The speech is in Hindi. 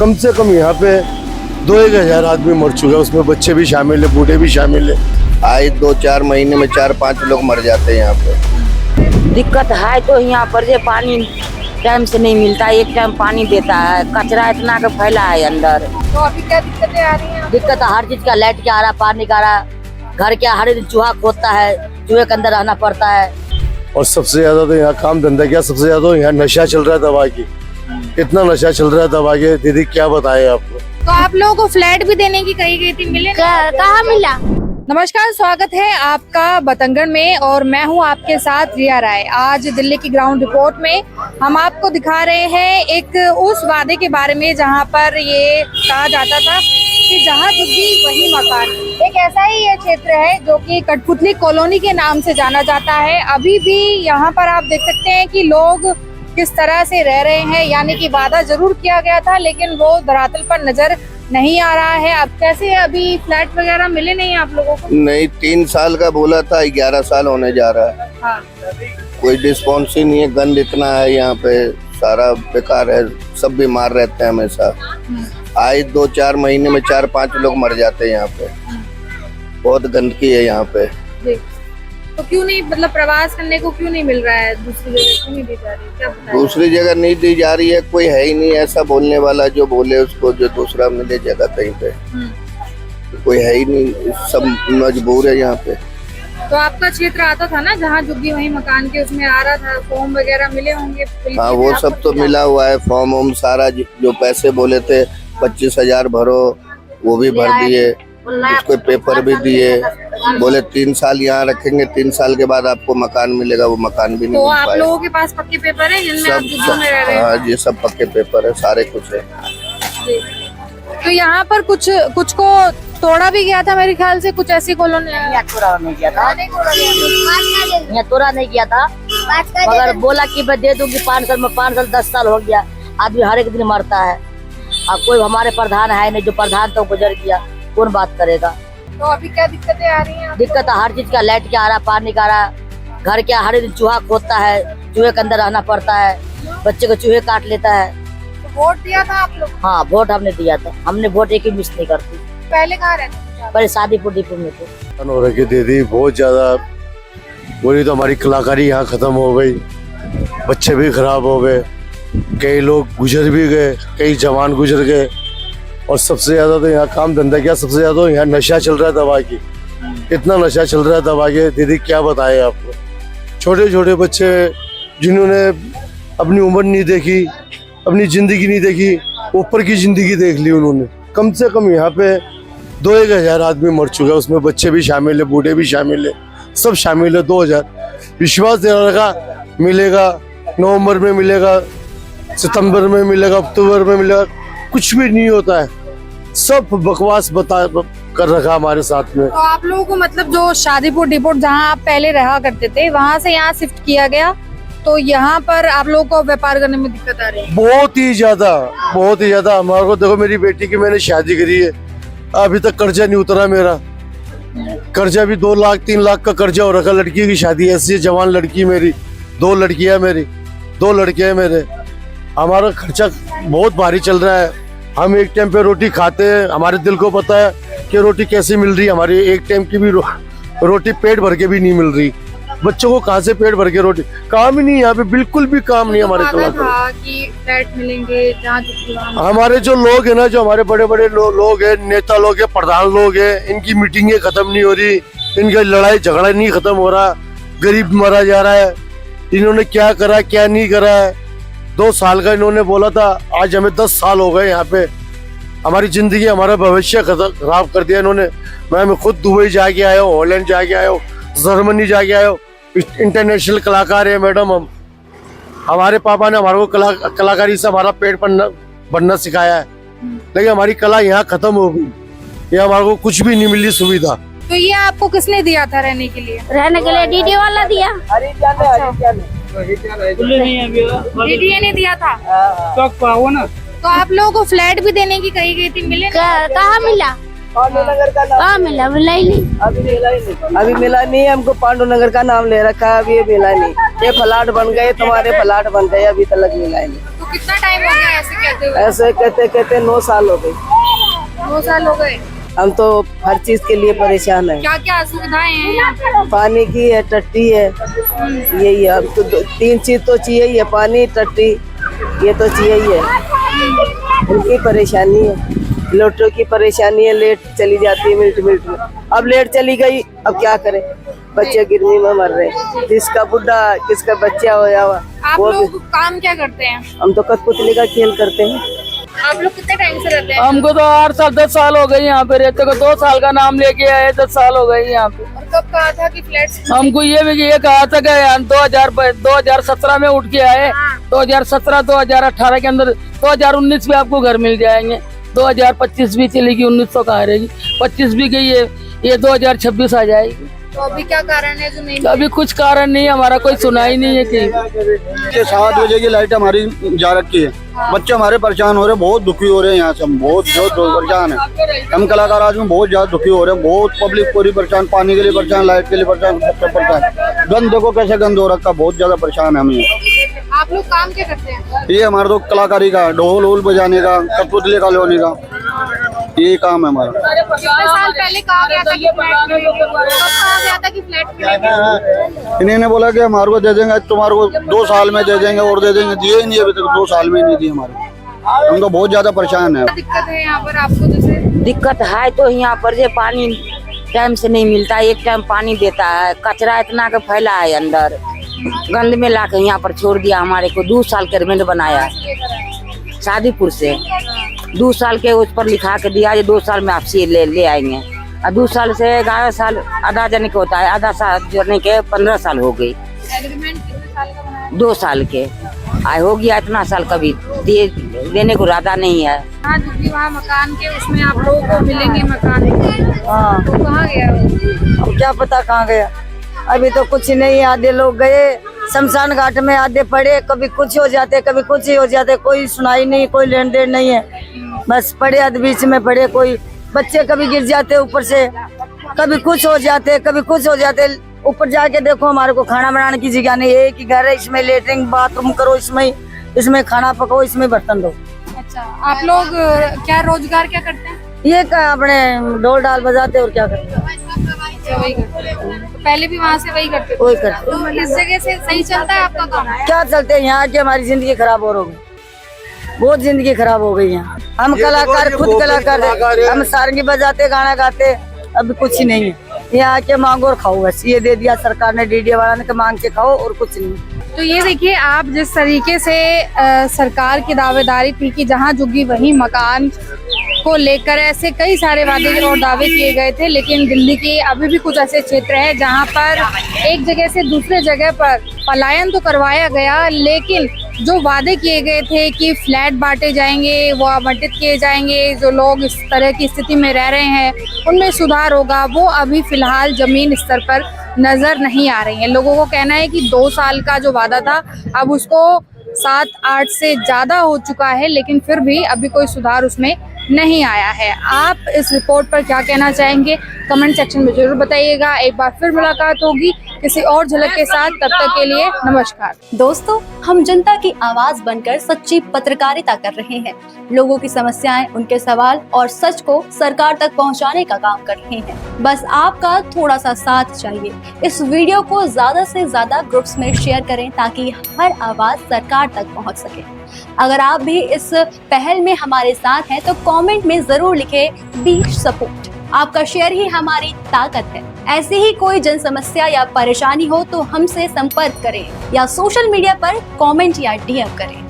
कम से कम यहाँ पे 2-1 हजार आदमी मर चुके हैं, उसमें बच्चे भी शामिल है, बूढ़े भी शामिल है। आए 2-4 महीने में 4-5 लोग मर जाते हैं यहाँ पे। दिक्कत है तो यहाँ पर जो पानी टाइम से नहीं मिलता, एक टाइम पानी देता है, कचरा इतना का फैला है अंदर। तो अभी क्या दिक्कतें आ रही हैं? दिक्कत हर चीज का, लाइट क्या आ रहा, पानी का आ रहा, घर के हर दिन चूहा खोदता है, चूहे के अंदर रहना पड़ता है। और सबसे ज्यादा तो यहाँ काम धंधा क्या, सबसे ज्यादा तो यहाँ नशा चल रहा है दवा की, इतना नशा चल रहा है दवा के, दीदी क्या बताएं आपको। तो आप लोगों को फ्लैट भी देने की कही गई थी, मिले? कहाँ मिला? नमस्कार, स्वागत है आपका बतंगड़ में और मैं हूं आपके साथ रिया राय। आज दिल्ली की ग्राउंड रिपोर्ट में हम आपको दिखा रहे हैं एक उस वादे के बारे में जहां पर ये कहा जाता था कि जहां झुग्गी वही मकान। एक ऐसा ही ये क्षेत्र है जो कि कठपुतली कॉलोनी के नाम से जाना जाता है। अभी भी यहाँ पर आप देख सकते हैं कि लोग किस तरह से रह रहे हैं, यानी कि वादा जरूर किया गया था लेकिन वो धरातल पर नजर नहीं आ रहा है। अब कैसे अभी फ्लैट वगैरह मिले नहीं आप लोगों को? नहीं, 3 साल का बोला था, 11 साल होने जा रहा है। हाँ। कोई रिस्पॉन्स ही नहीं है, गंद इतना है यहाँ पे, सारा बेकार है, सब बीमार रहते हैं हमेशा। आए 2-4 महीने में 4-5 लोग मर जाते हैं यहाँ पे। बहुत गंदगी है यहाँ पे। तो क्यों नहीं, मतलब प्रवास करने को क्यों नहीं मिल रहा है? दूसरी जगह क्यों नहीं दी जा रही, क्या बताया? दूसरी जगह नहीं दी जा रही है, कोई है ही नहीं ऐसा बोलने वाला जो बोले उसको, जो दूसरा मिले जगह कहीं पे। कोई है ही नहीं, सब मजबूर है यहाँ पे। तो आपका क्षेत्र आता था ना जहाँ झुग्गी वही मकान के, उसमें आ रहा था, फॉर्म वगैरह मिले होंगे? हाँ, वो सब तो मिला हुआ है, फॉर्म वॉर्म सारा, जो पैसे बोले थे 25,000 भरो, वो भी भर दिए, उसको पेपर भी दिए। बोले 3 साल यहाँ रखेंगे, 3 साल के बाद आपको मकान मिलेगा, वो मकान भी नहीं तो मिल आप पाया। लोगों के पास पक्के पेपर है जिनमें आप झुग्गियों में रह रहे हैं? हाँ, ये सब पक्के पेपर है, सारे कुछ है। तो यहाँ पर कुछ को तोड़ा भी गया था मेरे ख्याल से, कुछ ऐसी कॉलोनी यहाँ तोड़ा नहीं किया था, यहाँ तोड़ा नहीं किया था, मगर बोला कि मैं दे दूंगी 5 साल में। 5 साल 10 साल हो गया, आदमी हर एक दिन मरता है। अब कोई हमारे प्रधान है नहीं, जो प्रधान तो गुजर गया, कौन बात करेगा। तो अभी क्या दिक्कतें आ रही हैं? दिक्कत हर चीज का, लाइट क्या आ रहा, पानी का आ रहा, घर के हर दिन चूहा खोदता है, चूहे के अंदर रहना पड़ता है, बच्चे को चूहे काट लेता है। तो वोट दिया था आप लोग? हाँ, वोट हमने दिया था, हमने वोट एक ही मिस नहीं करती। पहले कहाँ रहते थे? पहले शादीपुर दीपुर में थे। हो रखी दीदी बहुत ज्यादा बोली, तो हमारी कलाकारी यहाँ खत्म हो गई, बच्चे भी खराब हो गए, कई लोग गुजर भी गए, कई जवान गुजर गए। और सबसे ज्यादा तो यहाँ काम धंधा क्या, सबसे ज्यादा तो यहाँ नशा चल रहा है दवा की, इतना नशा चल रहा है दवा के, दीदी क्या बताएं आपको। छोटे छोटे बच्चे जिन्होंने अपनी उम्र नहीं देखी, अपनी जिंदगी नहीं देखी, ऊपर की जिंदगी देख ली उन्होंने। कम से कम यहाँ पे 2-1 हजार आदमी मर चुके हैं, उसमें बच्चे भी शामिल है, बूढ़े भी शामिल है, सब शामिल है। 2000 विश्वास देने लगा मिलेगा, नवंबर में मिलेगा, सितंबर में मिलेगा, अक्टूबर में मिलेगा, कुछ भी नहीं होता है, सब बकवास कर रखा हमारे साथ में। तो आप लोगों को मतलब जो शादीपुर डिपोट जहाँ आप पहले रहा करते थे, वहाँ से यहाँ शिफ्ट किया गया, तो यहाँ पर आप लोगों को व्यापार करने में दिक्कत आ रही है? बहुत ही ज्यादा। हमारे को देखो, मेरी बेटी की मैंने शादी करी है, अभी तक कर्जा नहीं उतरा मेरा। कर्जा भी 2 लाख 3 लाख का कर्जा हो रखा। लड़की की शादी ऐसी है, जवान लड़की मेरी, 2 लड़कियां मेरी, 2 लड़के हैं मेरे। हमारा खर्चा बहुत भारी चल रहा है। हम एक टाइम पे रोटी खाते हैं, हमारे दिल को पता है कि रोटी कैसे मिल रही है। हमारी एक टाइम की भी रोटी पेट भर के भी नहीं मिल रही। बच्चों को कहाँ से पेट भर के रोटी, काम ही नहीं यहाँ पे, बिल्कुल भी काम नहीं हमारे था कि फ्लैट मिलेंगे जहाँ हमारे जो लोग है ना, जो हमारे बड़े बड़े लोग हैं, नेता लोग हैं, प्रधान लोग हैं, इनकी मीटिंगें खत्म नहीं हो रही, इनका लड़ाई झगड़ा नहीं खत्म हो रहा, गरीब मरा जा रहा है। इन्होंने क्या करा क्या नहीं करा है, 2 साल का इन्होंने बोला था, आज हमें 10 साल हो गए यहाँ पे। हमारी जिंदगी, हमारा भविष्य खराब कर दिया इन्होंने। मैं खुद दुबई जाके आया हूँ, हॉलैंड जाके आया हूँ, जर्मनी जाके आया हूँ। इंटरनेशनल कलाकार है मैडम हम। हमारे पापा ने हमारे को कलाकारी से हमारा पेट बनना सिखाया है, लेकिन हमारी कला यहाँ खत्म हो गई। ये हमारे को कुछ भी नहीं मिली सुविधा। तो ये आपको किसने दिया था रहने के लिए? रहने के लिए डीडी वाला दिया। डीडीए ने दिया था? तो आप लोगों को फ्लैट भी देने की कही गई थी, मिले? कहाँ मिला? कहाँ मिला? मिला ही नहीं, अभी मिला नहीं। हमको पांडु नगर का नाम ले रखा है, अभी ये मिला नहीं। ये फ्लैट बन गए, तुम्हारे फ्लैट बन गए, अभी तक मिला ही नहीं। तो कितना टाइम हो गया ऐसे कहते हुए? ऐसे कहते कहते 9 साल हो गए। 2 साल हो गए। हम तो हर चीज के लिए परेशान है। क्या क्या असुविधाएं हैं यहाँ पे? पानी की है, टट्टी है, यही है। हमको 3 चीज तो चाहिए ही है, पानी, टट्टी, ये तो चाहिए ही है। उनकी परेशानी है, लोटो की परेशानी है, लेट चली जाती है मिनट मिनट में। अब लेट चली गई, अब क्या करें, बच्चे गर्मी में मर रहे हैं, किसका बुढ़ा किसका बच्चा होया हुआ। आप वो लोग काम क्या करते हैं? हम तो कठपुतली का खेल करते हैं। आप लोग कितने टाइम से रहते हैं? हमको तो 8 साल 10 साल हो गए यहाँ पे रहते को। 2 साल का नाम लेके आए, 10 साल हो गए यहाँ पे। और कब कहा था कि फ्लैट? हमको ये कहा था कि 2017 में उठ के आए, 2017 2018 के अंदर 2019 में आपको घर मिल जाएंगे। 2025 भी चलेगी, 1900 कहाँ रहेगी, 25 भी गई है, ये 2026 आ जाएगी। तो अभी क्या कारण है जो नहीं? अभी कुछ कारण नहीं है, हमारा कोई सुनाई नहीं है कि 7 बजे की लाइट हमारी जा रखी है। बच्चे हमारे परेशान हो रहे हैं, बहुत दुखी हो रहे हैं। यहाँ से हम बहुत परेशान है। हम कलाकार आज में बहुत ज्यादा दुखी हो रहे हैं। बहुत पब्लिक पूरी परेशान, पानी के लिए परेशान, लाइट के लिए परेशान, सबसे परेशान। गंद देखो कैसे गंद हो रखा, बहुत ज्यादा परेशान है हम यहाँ। आप लोग काम क्या करते हैं? ये हमारा तो कलाकारी का, ढोल वोल बजाने का, कठपुतली का लोने का, यही काम है हमारा। कितने साल पहले कहा गया था कि फ्लैट मिलेगा? कब कहा गया था कि फ्लैट मिलेगा? इन्हीं ने बोला कि हमारे को दे देंगे, तुम्हारे को 2 साल में दे देंगे और दे देंगे। दिए ही नहीं अभी तक, 2 साल में नहीं दिए हमारे। हम तो बहुत ज्यादा परेशान है। क्या दिक्कत है यहाँ पर आपको? जैसे दिक्कत है तो यहाँ पर जो पानी टाइम से नहीं मिलता, एक टाइम पानी देता है, कचरा इतना का फैला है अंदर, गंद में ला के यहाँ पर छोड़ दिया। हमारे को 2 साल के रिमेंड बनाया शादीपुर से, 2 साल के उस पर लिखा के दिया, ये 2 साल में आपसे ले आएंगे। और 2 साल से 11 साल आधा जाने के होता है, आधा साल जाने के 15 साल हो गई। एग्रीमेंट कितने साल का बनाया? 2 साल के आए हो गया, इतना साल कभी देने को इरादा नहीं है। हाँ, जो भी वहाँ मकान के उसमें आप लोगों को मिलेंगे मकान। हाँ, तो कहाँ गया वो? अब क्या पता कहाँ गया, अभी तो कुछ नहीं। आधे लोग गए शमशान घाट में, आधे पड़े, कभी कुछ हो जाते कभी कुछ ही हो जाते, कोई सुनाई नहीं, कोई लेन देन नहीं है। बस पड़े आधे बीच में पड़े, कोई बच्चे कभी गिर जाते ऊपर से, कभी कुछ हो जाते कभी कुछ हो जाते। ऊपर जाके देखो, हमारे को खाना बनाने की जगह नहीं, एक ही घर है, इसमें लेटरिन बाथरूम करो, इसमें खाना पकाओ, इसमें बर्तन दो। अच्छा, आप लोग क्या रोजगार क्या करते हैं? ये क्या अपने ढोल डाल बजाते और क्या करते हैं, अच्छा, वही करते हैं। तो पहले भी वहाँ से वही करते थे? वही करते। तो इस जगह से सही चलता है आपका काम? क्या चलते हैं यहाँ के, हमारी जिंदगी खराब हो गई, बहुत जिंदगी खराब हो गई यहाँ। हम कलाकार, खुद कलाकार, हम सारंगी बजाते, गाना गाते, अभी कुछ ही नहीं है। यहाँ आके मांगो और खाओ, बस ये दे दिया सरकार ने, डीडी वाला ने, मांग के खाओ और कुछ नहीं। तो ये देखिए आप, जिस तरीके से सरकार की दावेदारी थी कि जहाँ झुग्गी वहीं मकान को लेकर ऐसे कई सारे वादे और दावे किए गए थे, लेकिन दिल्ली के अभी भी कुछ ऐसे क्षेत्र हैं जहाँ पर एक जगह से दूसरे जगह पर पलायन तो करवाया गया, लेकिन जो वादे किए गए थे कि फ्लैट बांटे जाएंगे, वो आवंटित किए जाएंगे, जो लोग इस तरह की स्थिति में रह रहे हैं उनमें सुधार होगा, वो अभी फिलहाल जमीन स्तर पर नजर नहीं आ रही है। लोगों को कहना है कि 2 साल का जो वादा था अब उसको 7-8 से ज्यादा हो चुका है, लेकिन फिर भी अभी कोई सुधार उसमें नहीं आया है। आप इस रिपोर्ट पर क्या कहना चाहेंगे कमेंट सेक्शन में जरूर बताइएगा। एक बार फिर मुलाकात होगी किसी और झलक के साथ, तब तक के लिए नमस्कार। दोस्तों, हम जनता की आवाज बनकर सच्ची पत्रकारिता कर रहे हैं। लोगों की समस्याएं, उनके सवाल और सच को सरकार तक पहुंचाने का काम कर रहे हैं। बस आपका थोड़ा सा साथ चाहिए। इस वीडियो को ज्यादा से ज्यादा ग्रुप्स में शेयर करें ताकि हर आवाज सरकार तक पहुंच सके। अगर आप भी इस पहल में हमारे साथ हैं तो कमेंट में जरूर लिखें बी सपोर्ट। आपका शेयर ही हमारी ताकत है। ऐसी ही कोई जन समस्या या परेशानी हो तो हमसे संपर्क करें या सोशल मीडिया पर कमेंट या डीएम करें।